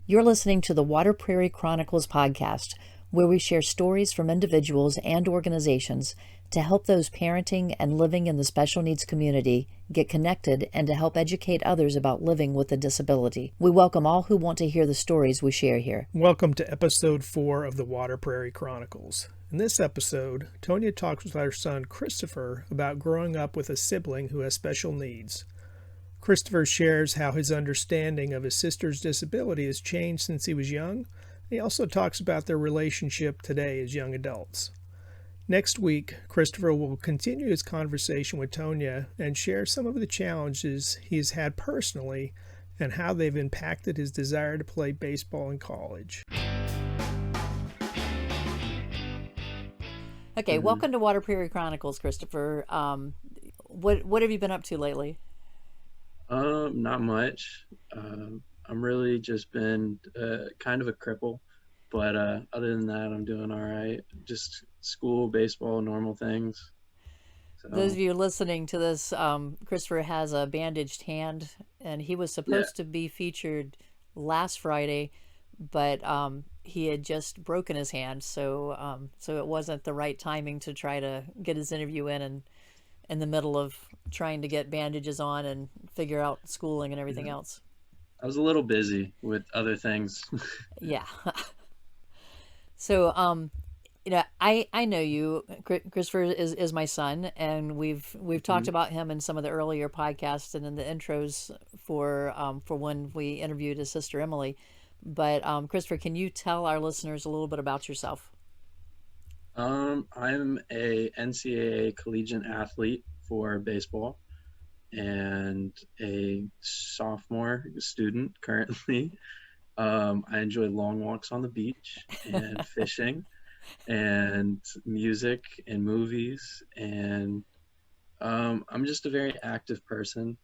You're listening to the Water Prairie Chronicles podcast, where we share stories from individuals and organizations to help those parenting and living in the special needs community get connected and to help educate others about living with a disability. We welcome all who want to hear the stories we share here. Welcome to episode 4 of the Water Prairie Chronicles. In this episode, Tonya talks with our son Christopher about growing up with a sibling who has special needs. Christopher shares how his understanding of his sister's disability has changed since he was young. He also talks about their relationship today as young adults. Next week, Christopher will continue his conversation with Tonya and share some of the challenges he has had personally and how they've impacted his desire to play baseball in college. Okay, welcome to Water Prairie Chronicles, Christopher. What have you been up to lately? Not much. I'm really just been kind of a cripple, but other than that, I'm doing all right. Just school, baseball, normal things. So, Those of you listening to this, Christopher has a bandaged hand, and he was supposed to be featured last Friday, but he had just broken his hand, so it wasn't the right timing to try to get his interview in the middle of trying to get bandages on and figure out schooling and everything else. I was a little busy with other things. Yeah. So, I know you. Christopher is my son, and we've talked about him in some of the earlier podcasts and in the intros for when we interviewed his sister Emily. But Christopher, can you tell our listeners a little bit about yourself? I'm a NCAA collegiate athlete for baseball and a sophomore student currently. I enjoy long walks on the beach and fishing and music and movies, and I'm just a very active person.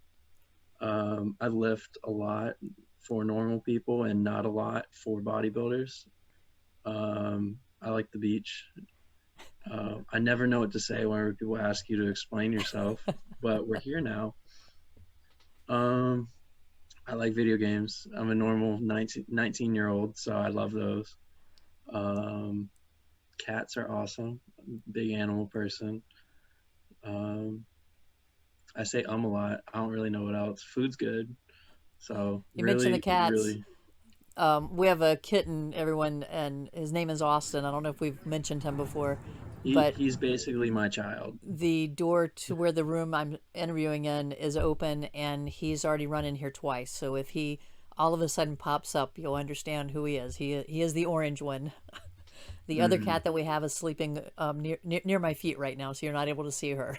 I lift a lot for normal people and not a lot for bodybuilders. I like the beach. I never know what to say whenever people ask you to explain yourself, but we're here now. I like video games. I'm a normal 19-year-old, so I love those. Cats are awesome. I'm a big animal person. I say a lot. I don't really know what else. Food's good. So You really, mentioned the cats. really, We have a kitten, everyone, and his name is Austin. I don't know if we've mentioned him before, but he's basically my child. the door to where the room I'm interviewing in is open, and he's already run in here twice. So if he all of a sudden pops up, you'll understand who he is. He is the orange one. The other cat that we have is sleeping near my feet right now, so you're not able to see her.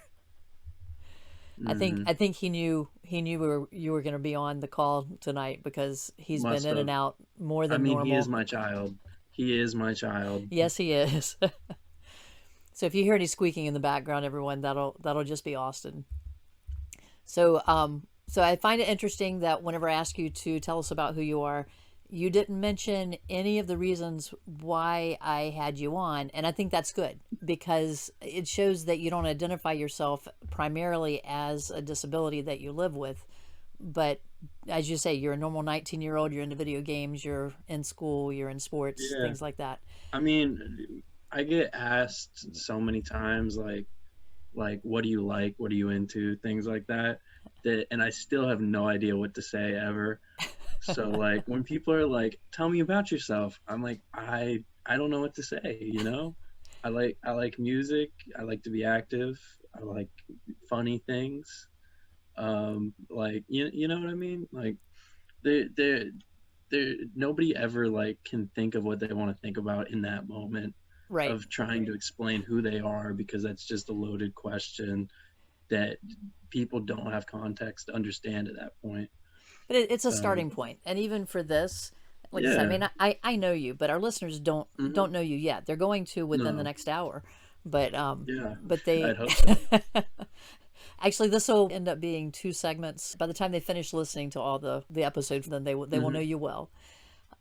I think he knew you were going to be on the call tonight because he's Must been in have. and out more than I mean, normal. he is my child. He is my child. Yes, he is. So if you hear any squeaking in the background, everyone, that'll just be Austin. So so I find it interesting that whenever I ask you to tell us about who you are, you didn't mention any of the reasons why I had you on, and I think that's good because it shows that you don't identify yourself primarily as a disability that you live with, but as you say, you're a normal 19-year-old, you're into video games, you're in school, you're in sports, Yeah. things like that. I mean, I get asked so many times, like, what do you like? What are you into? Things like that. And I still have no idea what to say ever. So like when people are like, tell me about yourself, I'm like, I don't know what to say, you know? I like music, I like to be active, I like funny things. Like you know what I mean? Like there nobody ever like can think of what they want to think about in that moment Right. of trying to explain who they are, because that's just a loaded question that people don't have context to understand at that point. But it's a starting point. And even for this, like I said, I mean, I know you, but our listeners don't know you yet. They're going to within the No. next hour. But Yeah, but they I'd hope so. actually, this will end up being 2 segments. By the time they finish listening to all the episodes, then they will know you well.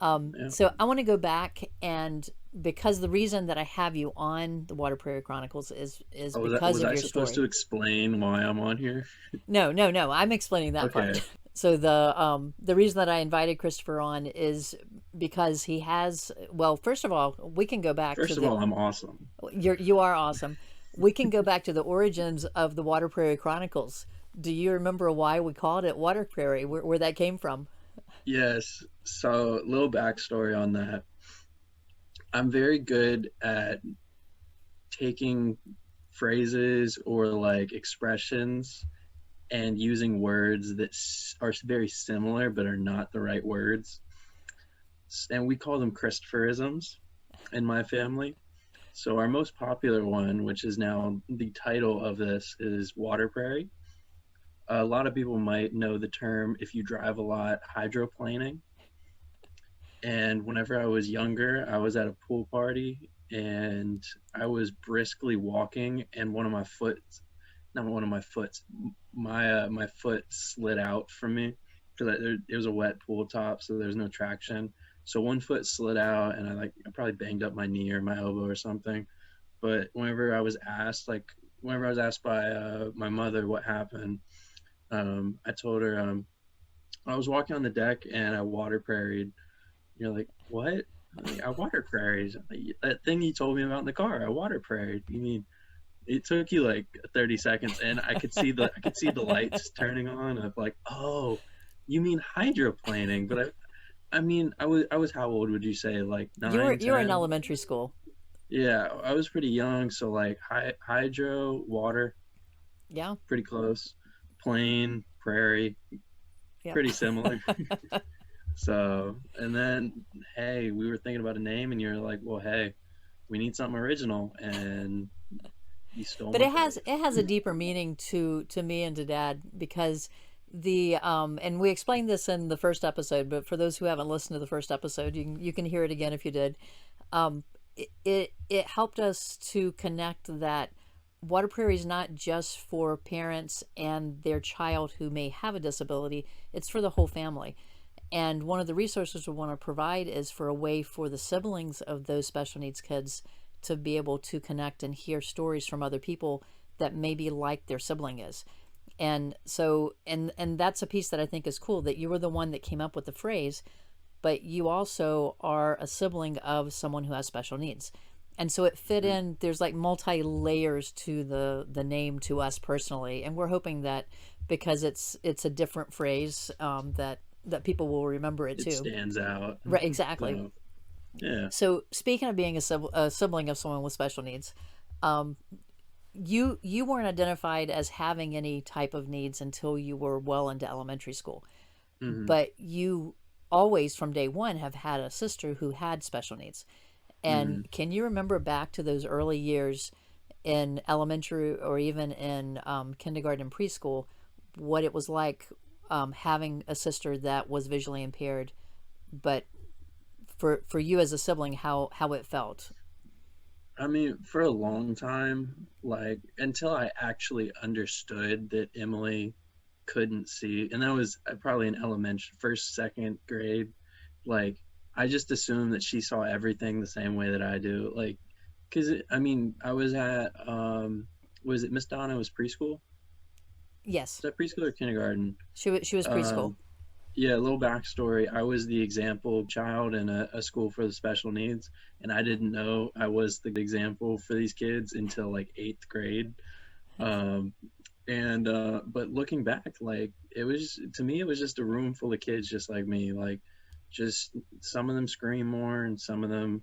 Yeah. So I want to go back, and because the reason that I have you on the Water Prairie Chronicles is Oh, because was of I your supposed to story. explain why I'm on here? No. I'm explaining that Okay. part. So the reason that I invited Christopher on is because he has, well, first of all, we can go back to First of the all, I'm awesome. you are awesome. We can go back to the origins of the Water Prairie Chronicles. Do you remember why we called it Water Prairie? Where that came from? Yes. So, little backstory on that. I'm very good at taking phrases or like expressions and using words that are very similar but are not the right words. And we call them Christopherisms in my family. So, our most popular one, which is now the title of this, is Water Prairie. A lot of people might know the term, if you drive a lot, hydroplaning. And whenever I was younger, I was at a pool party and I was briskly walking, and one of my foot, not one of my foot, my foot slid out from me because it was a wet pool top, so there's no traction. So one foot slid out, and I probably banged up my knee or my elbow or something. But whenever I was asked by my mother what happened, I told her I was walking on the deck and I water prairie. You're like, what? Like, I water prairies. Like, that thing you told me about in the car, I water prairie. You mean it took you like 30 seconds, and I could see the lights turning on of like, oh, you mean hydroplaning? But I mean, I was how old would you say? Like nine, You were in 10? elementary school. Yeah, I was pretty young, so like hydro, water, Yeah, pretty close. Plain, prairie, yeah. pretty similar. So, and then, hey, we were thinking about a name, and you're like, well, hey, we need something original, and you stole But my phrase. it has a deeper meaning to me and to Dad because the and we explained this in the first episode, but for those who haven't listened to the first episode, you can hear it again if you did. It helped us to connect that Water Prairie is not just for parents and their child who may have a disability; it's for the whole family. And one of the resources we want to provide is for a way for the siblings of those special needs kids to be able to connect and hear stories from other people that maybe like their sibling is. And so and that's a piece that I think is cool, that you were the one that came up with the phrase, but you also are a sibling of someone who has special needs. And so it fit Mm-hmm. in. There's like multi layers to the name to us personally, and we're hoping that because it's a different phrase, that people will remember it It too. stands out. Right, exactly. So, yeah. So speaking of being a sibling of someone with special needs, you weren't identified as having any type of needs until you were well into elementary school, Mm-hmm. but you always from day one have had a sister who had special needs. And Mm-hmm. can you remember back to those early years in elementary or even in kindergarten and preschool, what it was like having a sister that was visually impaired, but for you as a sibling, how it felt? I mean, for a long time, like until I actually understood that Emily couldn't see, and that was probably in elementary, first, second grade. Like, I just assumed that she saw everything the same way that I do. Like, because I mean, I was at was it Miss Donna was preschool? Yes, Was that preschool or kindergarten? she was preschool. Um, yeah, a little backstory. I was the example child in a school for the special needs, and I didn't know I was the example for these kids until like eighth grade. Um, and but looking back, like it was to me, it was just a room full of kids just like me. Like, just some of them scream more, and some of them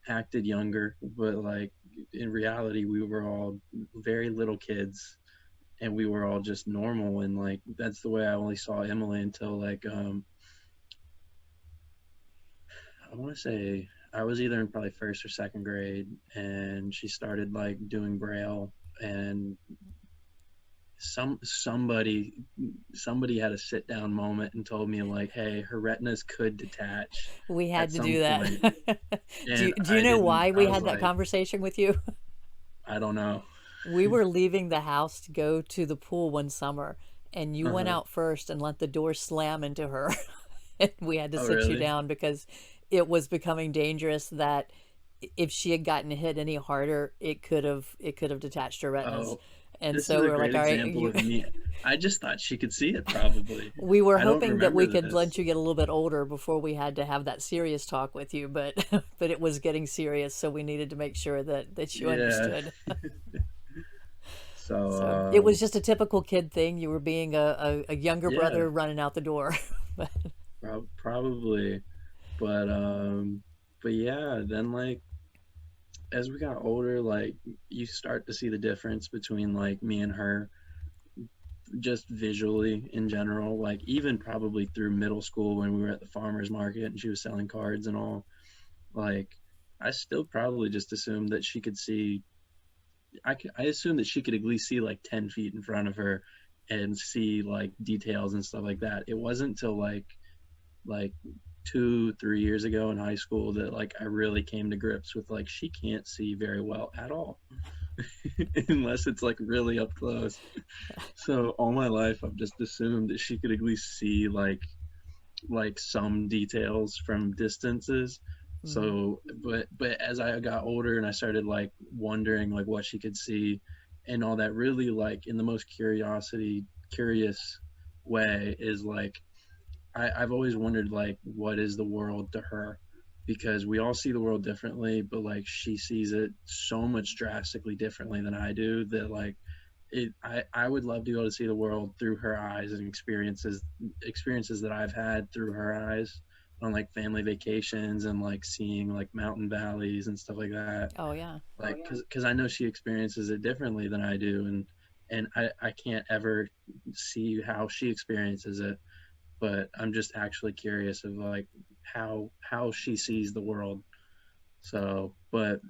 acted younger, but like in reality, we were all very little kids, and we were all just normal. And like that's the way I only saw Emily until like I want to say I was either in probably first or second grade, and she started like doing braille, and somebody had a sit down moment and told me like, hey, her retinas could detach We at had to some do that. point. And Do you I know didn't. why I we was had that like, conversation with you? I don't know. We were leaving the house to go to the pool one summer, and you went Uh-huh. out first and let the door slam into her. And we had to Oh, sit you really? down because it was becoming dangerous that if she had gotten hit any harder, it could have detached her retinas. Oh, And This is so we a were great like, all right, example of me. I just thought she could see it probably. we were I don't hoping that we remember could let this. you get a little bit older before we had to have that serious talk with you, but but it was getting serious, so we needed to make sure that you Yeah. understood. So So it was just a typical kid thing. You were being a younger yeah, brother running out the door. But probably. But but yeah, then like as we got older, like you start to see the difference between like me and her just visually in general, like even probably through middle school when we were at the farmers market and she was selling cards and all, like I still probably just assumed that she could see. I assumed that she could at least see like 10 feet in front of her and see like details and stuff like that. It wasn't until like 2 3 years ago in high school that like I really came to grips with like she can't see very well at all unless it's like really up close. So all my life I've just assumed that she could at least see like some details from distances. mhm. So but as I got older and I started like wondering like what she could see and all that, really like in the most curious way is like I've always wondered like what is the world to her, because we all see the world differently, but like she sees it so much drastically differently than I do that like I would love to be able to see the world through her eyes and experiences that I've had through her eyes on like family vacations and like seeing like mountain valleys and stuff like that. Oh yeah. Like because I know she experiences it differently than I do, and I can't ever see how she experiences it, but I'm just actually curious of like how she sees the world. So, but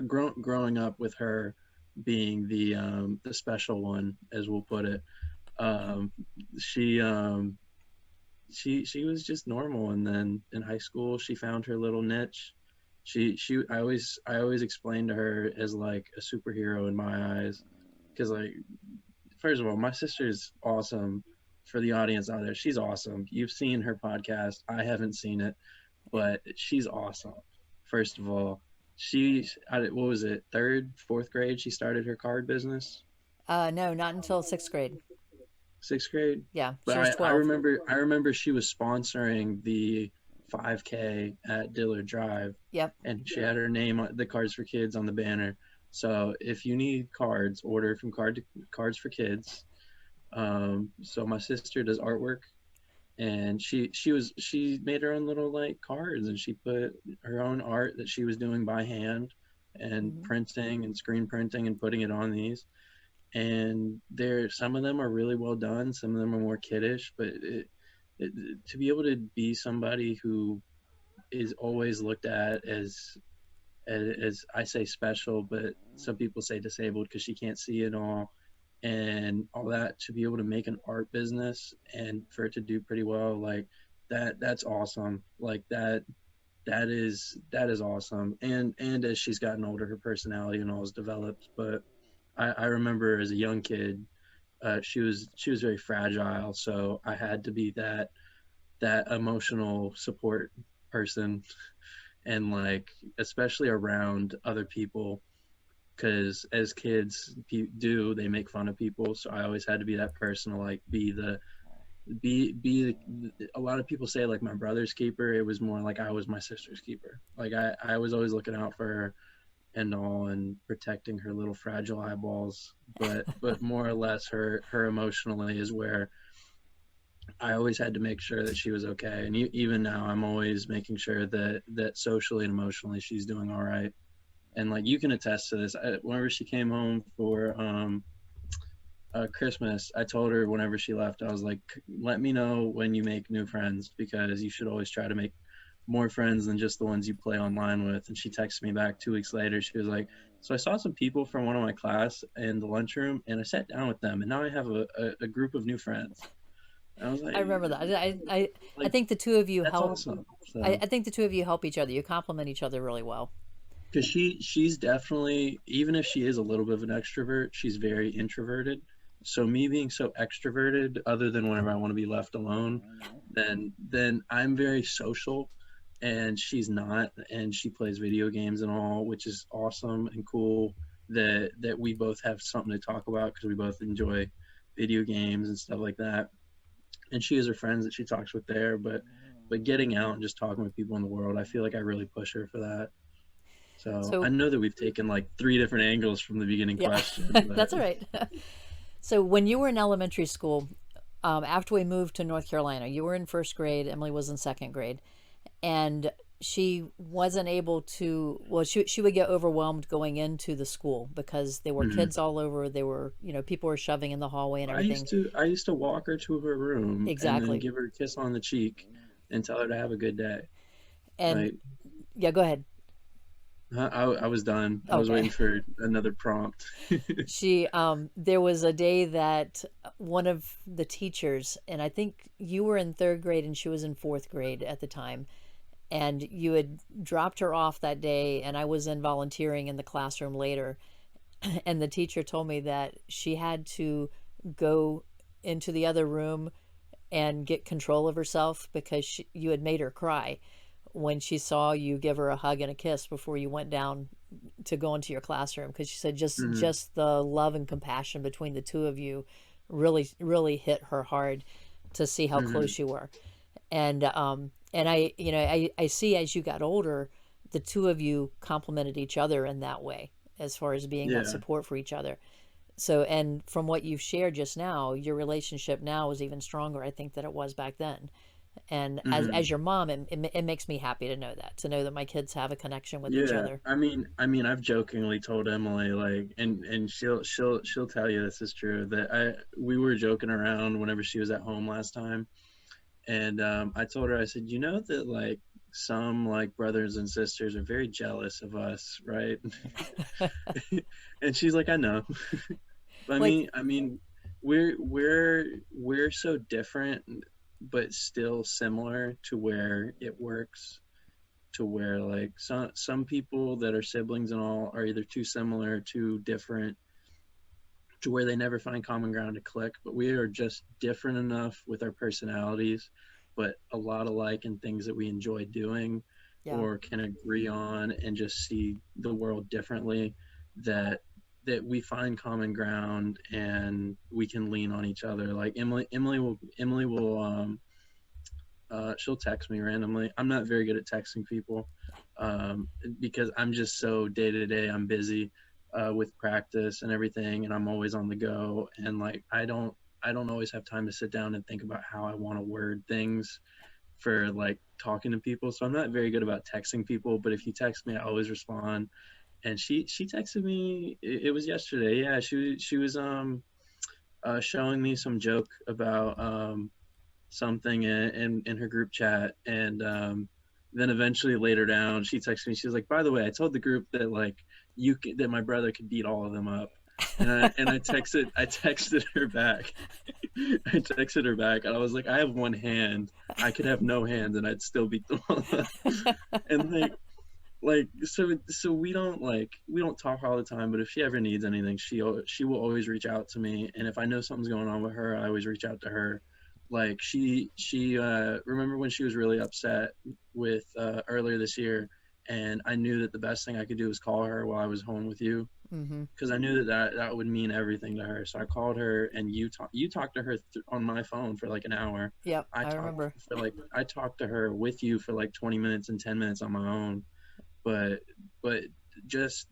growing up with her being the special one, as we'll put it, um, she she was just normal, and then in high school she found her little niche. She I always explained to her as like a superhero in my eyes, because like first of all, my sister's awesome. For the audience out there, she's awesome. You've seen her podcast. I haven't seen it, but she's awesome. First of all, what was it, third, fourth grade? She started her card business. No, not until sixth grade. Sixth grade. Yeah, But she was I 12. remember I remember she was sponsoring the 5K at Dillard Drive, Yep. and she had her name on the Cards for Kids on the banner. So if you need cards, order from Cards for Kids. So my sister does artwork, and she made her own little like cards, and she put her own art that she was doing by hand and Hmm. printing and screen printing and putting it on these. And there, some of them are really well done, some of them are more kiddish, but it to be able to be somebody who is always looked at as I say special, but some people say disabled because she can't see it all and all that, to be able to make an art business and for it to do pretty well, like that's awesome. Like that is awesome. And as she's gotten older, her personality and all has developed. But I remember as a young kid, she was very fragile, so I had to be that emotional support person, and like especially around other people, because as kids do, they make fun of people, so I always had to be that person to like be a lot of people say like my brother's keeper. It was more like I was my sister's keeper. Like I was always looking out for her and all, and protecting her little fragile eyeballs, but more or less her emotionally is where I always had to make sure that she was okay. And even now I'm always making sure that socially and emotionally she's doing all right. And like you can attest to this. Whenever she came home for Christmas, I told her whenever she left, I was like, let me know when you make new friends, because you should always try to make more friends than just the ones you play online with. And she texted me back 2 weeks later. She was like, so I saw some people from one of my class in the lunchroom and I sat down with them and now I have a group of new friends. And I was I remember that. I like, think the two of you that's help. awesome. So, I think the two of you help each other. You complement each other really well. because she's definitely, even if she is a little bit of an extrovert, she's very introverted. So me being so extroverted, other than whenever I want to be left alone, then I'm very social, and she's not, and she plays video games and all, which is awesome and cool. that we both have something to talk about because we both enjoy video games and stuff like that. And she has her friends that she talks with there, but getting out and just talking with people in the world, I feel like I really push her for that. So I So know that we've taken like three different angles from the beginning yeah, question, but that's all right. So when you were in elementary school, after we moved to North Carolina, you were in first grade. Emily was in second grade, and she wasn't able to. Well, she would get overwhelmed going into the school because there were mhm. kids all over. There were people were shoving in the hallway and everything. I used to walk her to her room and then Exactly, give her a kiss on the cheek and tell her to have a good day. and Like yeah, go ahead. I was done. I was Okay. waiting for another prompt. She there was a day that one of the teachers, and I think you were in third grade and she was in fourth grade at the time, and you had dropped her off that day, and I was in volunteering in the classroom later, and the teacher told me that she had to go into the other room and get control of herself because you had made her cry when she saw you give her a hug and a kiss before you went down to go into your classroom, because she said Mhm, just the love and compassion between the two of you really hit her hard to see how mhm. close you were. And I I see as you got older, the two of you complemented each other in that way, as far as being that Yeah. support for each other. So, and from what you've shared just now, your relationship now is even stronger, I think, than it was back then. And Mhm. as your mom, it makes me happy to know that my kids have a connection with each Yeah. other. I've jokingly told Emily like, and she'll tell you this is true that I we were joking around whenever she was at home last time, and I told her I said, you know that like some like brothers and sisters are very jealous of us, right? And she's like, I know. But Like, I mean, we're so different, but still similar to where it works. To where like some people that are siblings and all are either too similar, too different, to where they never find common ground to click. But we are just different enough with our personalities, but a lot alike in things that we enjoy doing yeah, or can agree on, and just see the world differently. That we find common ground and we can lean on each other. Like Emily will she'll text me randomly. I'm not very good at texting people because I'm just so day to day. I'm busy with practice and everything, and I'm always on the go. And like I don't always have time to sit down and think about how I want to word things for like talking to people. So I'm not very good about texting people. But if you text me, I always respond. And she texted me. It was yesterday. Yeah, she was showing me some joke about something in her group chat, and then eventually later down she texted me, she was like, by the way, I told the group that like that my brother could beat all of them up. And I texted her back. I texted her back and I was like, I have one hand, I could have no hands and I'd still beat them all up. And so we don't talk all the time, but if she ever needs anything, she will always reach out to me. And if I know something's going on with her, I always reach out to her. Like she remember when she was really upset with earlier this year, and I knew that the best thing I could do was call her while I was home with you, mm-hmm. because I knew that would mean everything to her. So I called her, and you talked to her on my phone for like an hour. Yep, I remember. I talked to her with you for like 20 minutes and 10 minutes on my own. but but just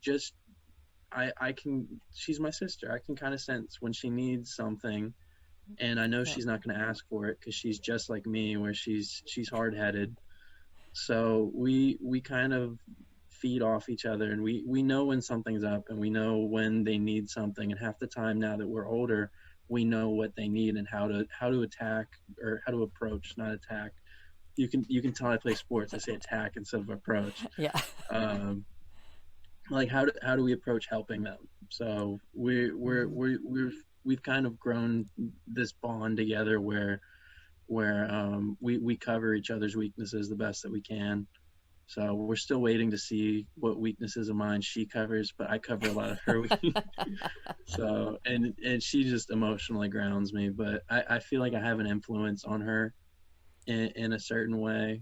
I can, she's my sister. I can kind of sense when she needs something, and I know Yep. she's not going to ask for it because she's just like me, where she's hard-headed. So we kind of feed off each other, and we know when something's up, and we know when they need something. And half the time, now that we're older, we know what they need and how to attack, or how to approach, not attack. You can tell I play sports. I say attack instead of approach. Yeah. um, like how do we approach helping them? So Mm-hmm. we've kind of grown this bond together where we cover each other's weaknesses the best that we can. So we're still waiting to see what weaknesses of mine she covers, but I cover a lot of her. So and she just emotionally grounds me, but I feel like I have an influence on her in a certain way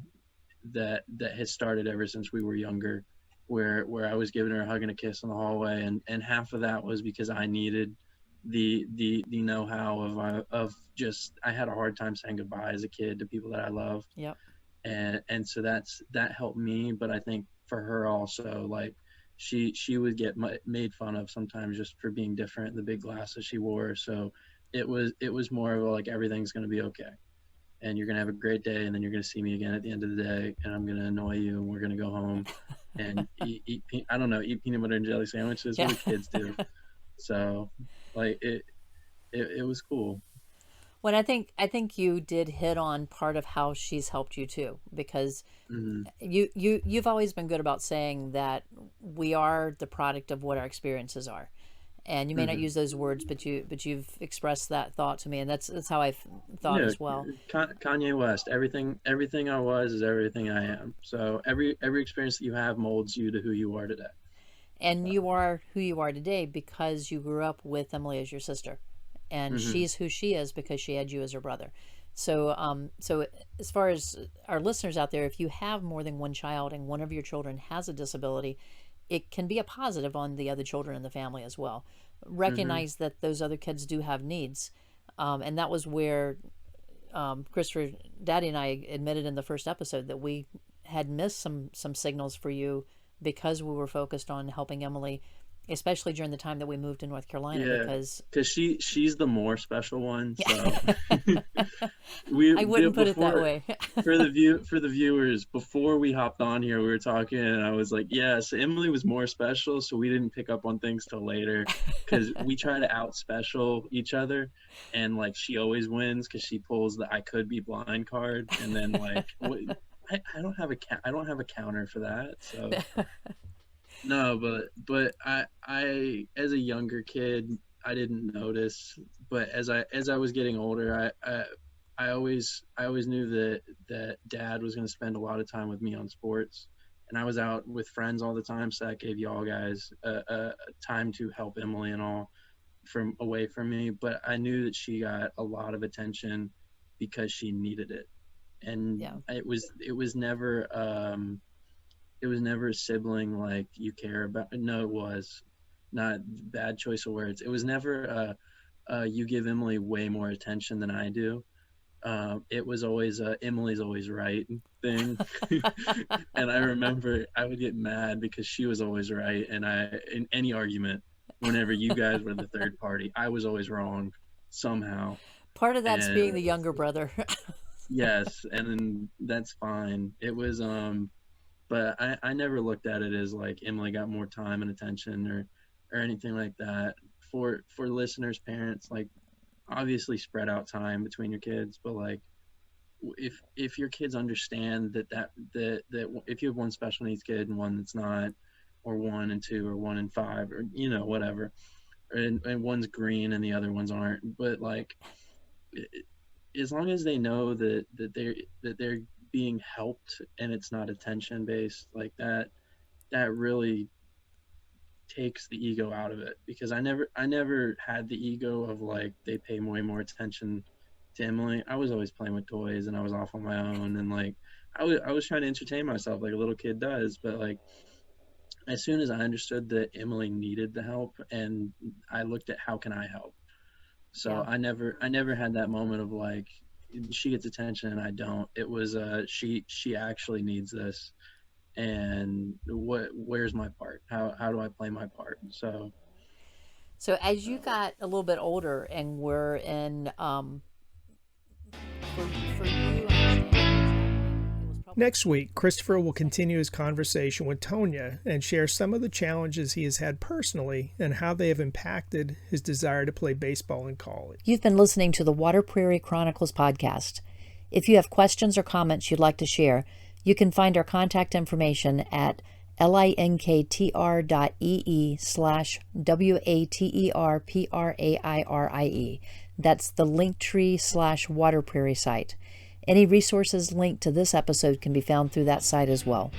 that has started ever since we were younger. where I was giving her a hug and a kiss in the hallway, and half of that was because I needed the know-how of just, I had a hard time saying goodbye as a kid to people that I loved, Yep. and so that helped me. But I think for her also, like, she would get made fun of sometimes just for being different, the big glasses she wore. So it was more of a, like, everything's going to be okay, and you're going to have a great day, and then you're going to see me again at the end of the day, and I'm going to annoy you, and we're going to go home and eat I don't know, eat peanut butter and jelly sandwiches. What Yeah. do kids do? So, like, it was cool. Well, I think you did hit on part of how she's helped you too, because Mm-hmm. you've always been good about saying that we are the product of what our experiences are. And you may not Mm-hmm. use those words, but you've expressed that thought to me, and that's how I've thought Yeah, as well. Kanye West. Everything I was is everything I am. So every experience that you have molds you to who you are today. And So. you are who you are today because you grew up with Emily as your sister, and Mm-hmm. she's who she is because she had you as her brother. So as far as our listeners out there, if you have more than one child and one of your children has a disability, it can be a positive on the other children in the family as well. Mm-hmm. Recognize that those other kids do have needs, and that was where Christopher, Daddy, and I admitted in the first episode that we had missed some signals for you because we were focused on helping Emily, especially during the time that we moved to North Carolina. Yeah, Because because she's the more special one. So yeah, I wouldn't put it that before, way. for the viewers, before we hopped on here, we were talking, and I was like, yes, Emily was more special, so we didn't pick up on things till later, because we try to out special each other, and, like, she always wins because she pulls the "I could be blind" card, and then, like, I don't have I don't have a counter for that. So no, but I as a younger kid, I didn't notice, but as I was getting older, I always knew that Dad was going to spend a lot of time with me on sports, and I was out with friends all the time, so that gave y'all guys a time to help Emily and all from away from me. But I knew that she got a lot of attention because she needed it, and Yeah, it was never a sibling, like, you care about. No, it was not, bad choice of words. It was never you give Emily way more attention than I do. It was always Emily's always right thing. And I remember I would get mad because she was always right, and in any argument, whenever you guys were the third party, I was always wrong somehow. part of that's being And the younger brother. yes, and then that's fine. It was but I never looked at it as, like, Emily got more time and attention, or anything like that. For listeners, parents, like, obviously spread out time between your kids, but, like, if your kids understand that if you have one special needs kid and one that's not, or one and two, or one and five, or whatever, and one's green and the other ones aren't, but, like, as long as they know that they're being helped, and it's not attention based, like, that really takes the ego out of it, because I never had the ego of, like, they pay way more attention to Emily. I was always playing with toys, and I was off on my own, and, like, I was trying to entertain myself like a little kid does. But, like, as soon as I understood that Emily needed the help, and I looked at how can I help. So Yeah. I never had that moment of, like, she gets attention and I don't. It was she actually needs this, and where's my part? How do I play my part? So. So as you got a little bit older and were in, for you, it was probably Next week, Christopher will continue his conversation with Tonya and share some of the challenges he has had personally and how they have impacted his desire to play baseball in college. You've been listening to the Water Prairie Chronicles podcast. If you have questions or comments you'd like to share, you can find our contact information at linktr.ee/waterprairie. That's the Linktree/Water Prairie site. Any resources linked to this episode can be found through that site as well.